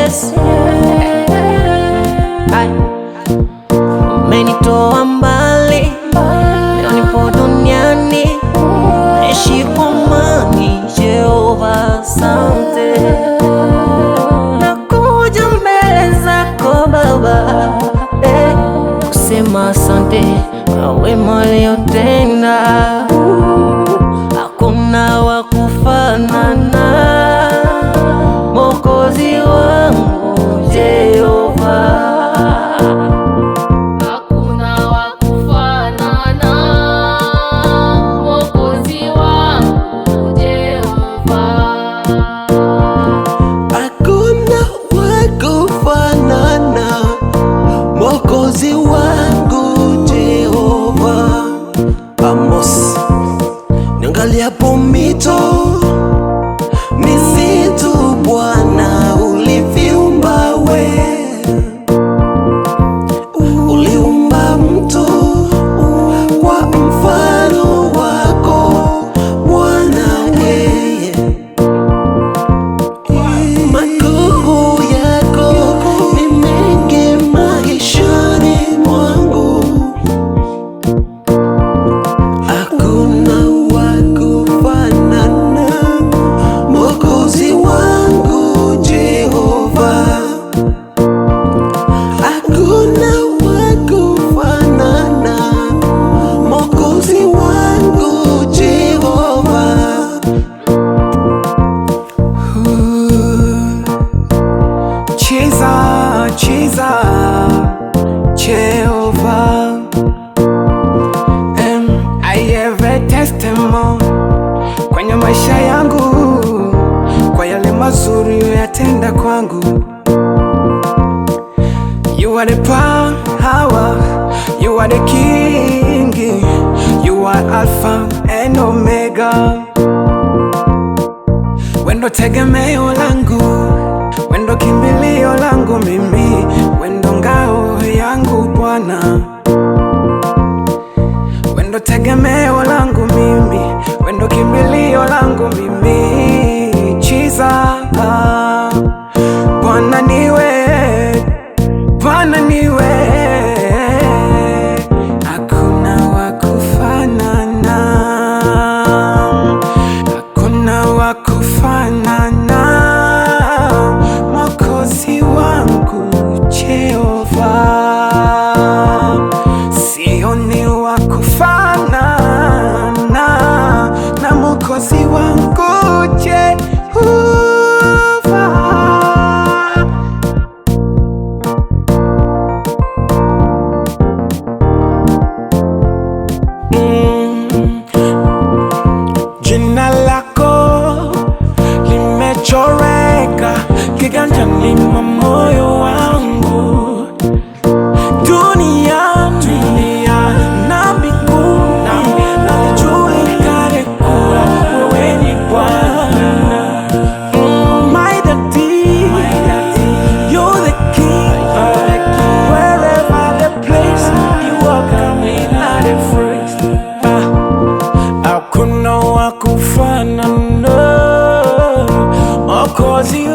yes. Umenitoa mbali, leo nipo duniani, naishi kwa amani. Jehova asante, nakuja mbele zako Baba, kusema asante kwa wema uliotenda. Hakuna wa kufanana, Mwokozi wangu Jehova. Mwokozi wangu Jehova. Amos, niangaliapo mito, misitu, Bwana uliviumba we. Uliumba mto kwa mfano wako Bwana, makuu yako ni mengi maishani mwangu. Hakuna wa kufanana, Mwokozi wangu Jehova. Hakuna wa kufanana, Mwokozi wangu Jehova. Cheza Jehovah. I have a testimony kwenye maisha yangu, kwa yale mazuri uyatenda kwangu. You are the power, you are the king, you are Alpha and Omega. Wendo tegemeo langu, wendo kimbilio langu mimi, wendo ngao yangu Bwana. Wendo tegemeo langu mimi, wendo kimbilio langu mimi. Chiza Bwana niwe, Bwana niwe. Hakuna wa kufanana, hakuna wa kufanana, Mwokozi wangu Jehova. Sioni wa kufanana na Mwokozi wangu Jehova. Jina lako limechoreka kiganjani mwa moyo wangu, duniani na mbinguni, najulikane kuwa wewe ni Bwana. My daddy, you're the king. Wherever the place, you are coming at the first. Hakuna wa kufanana, Mwokozi